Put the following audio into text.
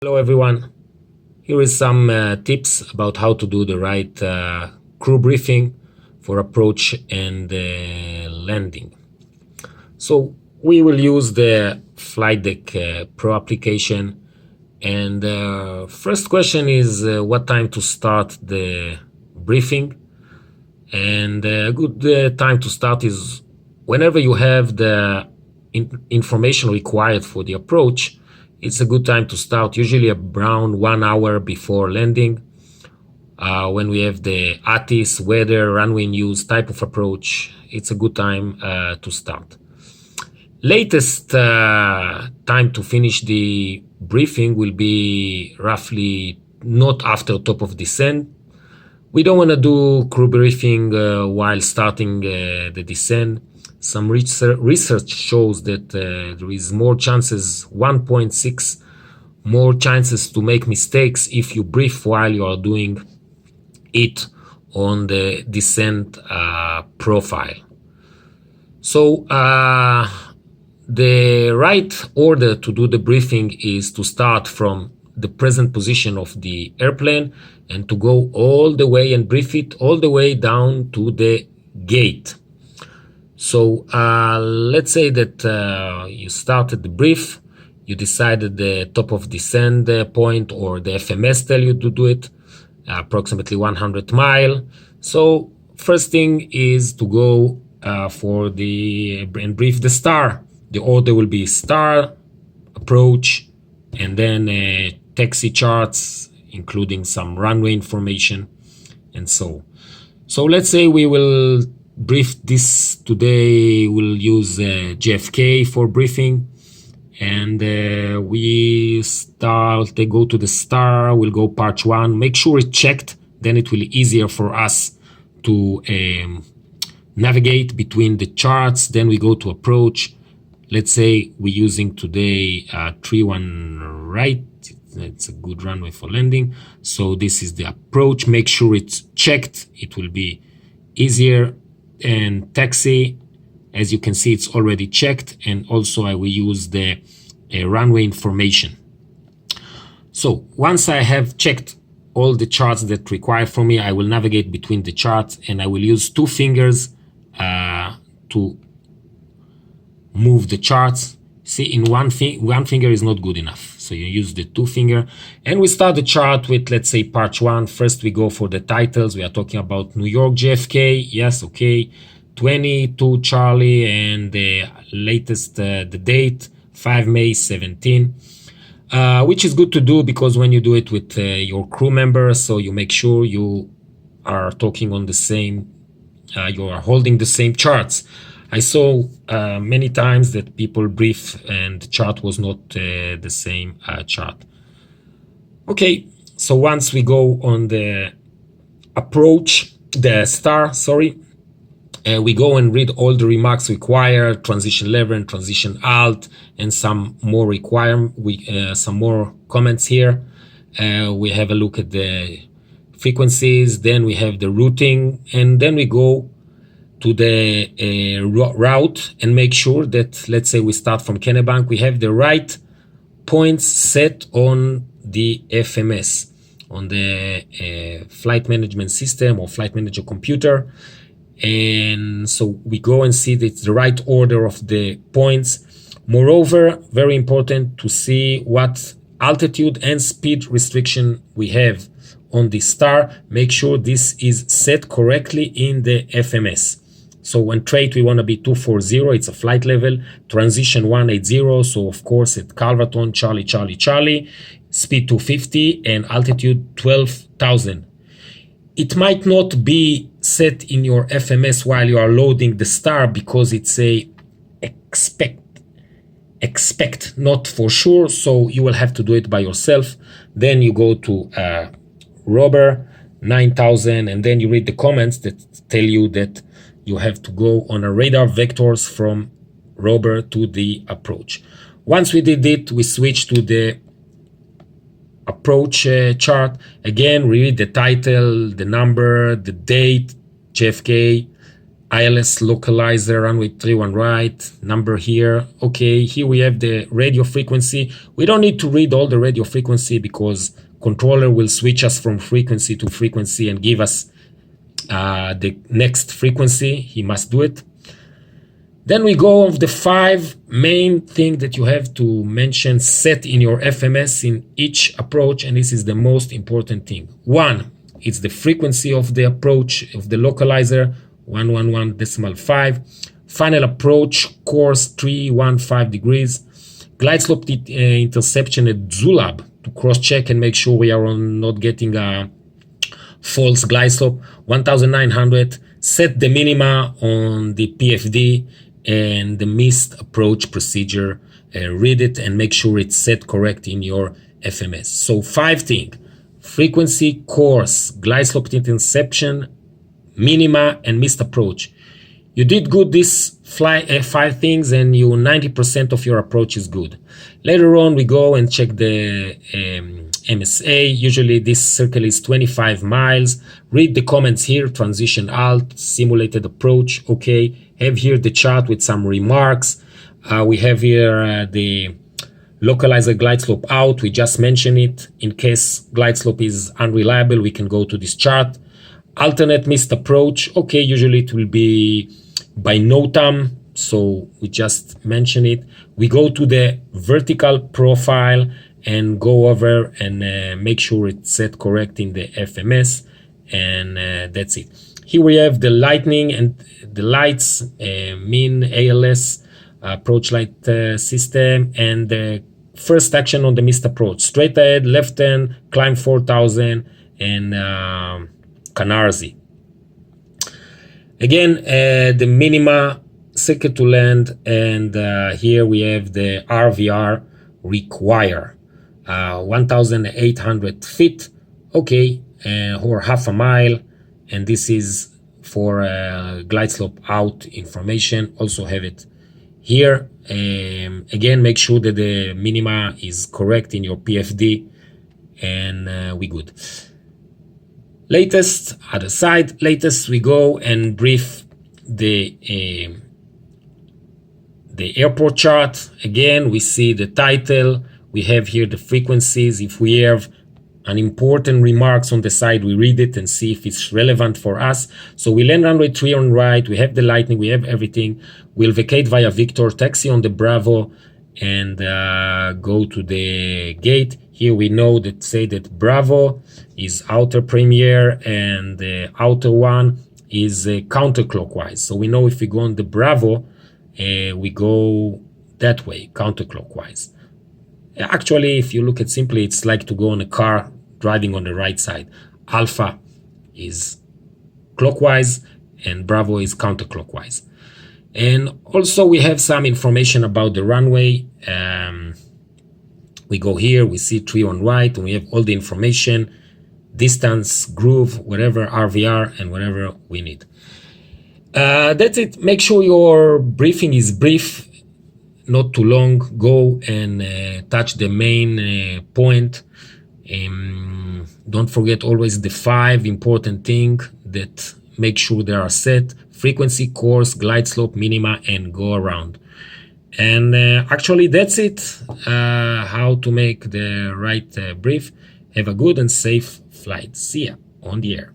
Hello everyone. Here is some tips about how to do the right crew briefing for approach and landing. So we will use the Flight Deck Pro application, and first question is what time to start the briefing. And a good time to start is whenever you have the information required for the approach. It's a good time to start, usually around 1 hour before landing. When we have the ATIS, weather, runway news, type of approach, it's a good time to start. Latest time to finish the briefing will be roughly not after top of descent. We don't want to do crew briefing while starting the descent. Some research shows that there is more chances, 1.6 more chances to make mistakes if you brief while you are doing it on the descent profile. So the right order to do the briefing is to start from the present position of the airplane and to go all the way and brief it all the way down to the gate. So let's say that you started the brief, you decided the top of descent point, or the FMS tell you to do it, approximately 100 mile. So first thing is to go for the and brief the star. The order will be star, approach, and then taxi charts, including some runway information, and so. So let's say we will brief this today. We'll use JFK for briefing, and we start. They go to the star. We'll go part 1. Make sure it's checked. Then it will be easier for us to navigate between the charts. Then we go to approach. Let's say we're using today 3-1 right. It's a good runway for landing. So this is the approach. Make sure it's checked. It will be easier. And taxi, as you can see, it's already checked. And also I will use the runway information. So once I have checked all the charts that require from me, I will navigate between the charts, and I will use 2 fingers to move the charts. See, in one finger is not good enough, so you use the 2 finger. And we start the chart with, let's say, part 1. First we go for the titles. We are talking about New York JFK. Yes, okay. 22 Charlie, and the latest the date 5 May 17, which is good to do because when you do it with your crew members, so you make sure you are talking on the same, you are holding the same charts. I saw many times that people brief and the chart was not the same chart. Okay, so once we go on the approach, the star, sorry, we go and read all the remarks required, transition level and transition alt, and some more some more comments here. We have a look at the frequencies, then we have the routing, and then we go to the route and make sure that, let's say we start from Kennebank, we have the right points set on the FMS, on the flight management system or flight manager computer. And so we go and see that it's the right order of the points. Moreover, very important to see what altitude and speed restriction we have on the star. Make sure this is set correctly in the FMS. So when trait we want to be 240, it's a flight level, transition 180, so of course at Calverton, Charlie, Charlie, Charlie, speed 250 and altitude 12,000. It might not be set in your FMS while you are loading the star because it's a expect, not for sure, so you will have to do it by yourself. Then you go to Robert 9000, and then you read the comments that tell you that you have to go on a radar vectors from Robert to the approach. Once we did it, we switch to the approach chart. Again, read the title, the number, the date, JFK, ILS localizer, runway 31 right, number here. Okay, here we have the radio frequency. We don't need to read all the radio frequency because controller will switch us from frequency to frequency and give us the next frequency. He must do it. Then we go of the 5 main things that you have to mention, set in your FMS in each approach, and this is the most important thing. 1, it's the frequency of the approach of the localizer, 111.5. Final approach, course 315 degrees. Glide slope interception at Zulab to cross-check and make sure we are not getting a false glide slope, 1900. Set the minima on the PFD and the missed approach procedure. Read it and make sure it's set correct in your FMS. So 5 things: frequency, course, glide slope interception, minima, and missed approach. You did good these 5 things and 90% of your approach is good. Later on we go and check the MSA. Usually this circle is 25 miles. Read the comments here, transition alt, simulated approach, okay. Have here the chart with some remarks. We have here the localizer glide slope out, we just mentioned it. In case glide slope is unreliable, we can go to this chart. Alternate missed approach, okay, usually it will be by NOTAM, so we just mention it. We go to the vertical profile and go over and make sure it's set correct in the FMS, and that's it. Here we have the lightning and the lights, mean ALS, approach light system, and the first action on the missed approach. Straight ahead, left turn, climb 4000, and Canarsie. Again, the minima, circuit to land, and here we have the RVR require 1800 feet, okay, or half a mile, and this is for glide slope out information. Also have it here. Again, make sure that the minima is correct in your PFD, and we good. Latest, other side, latest, we go and brief the airport chart. Again, we see the title, we have here the frequencies. If we have an important remarks on the side, we read it and see if it's relevant for us. So we land runway 3 on right, we have the lightning, we have everything. We'll vacate via Victor, taxi on the Bravo, and go to the gate. Here we know that say that Bravo is outer premier and the outer one is counterclockwise. So we know if we go on the Bravo, we go that way, counterclockwise. Actually, if you look at simply, it's like to go on a car driving on the right side. Alpha is clockwise and Bravo is counterclockwise. And also we have some information about the runway. We go here, we see 3 on right, and we have all the information, distance, groove, whatever, RVR, and whatever we need. That's it. Make sure your briefing is brief, not too long. Go and touch the main point. Don't forget always the 5 important things that make sure they are set: frequency, course, glide slope, minima, and go around. And actually that's it, how to make the right brief. Have a good and safe flight. See ya on the air.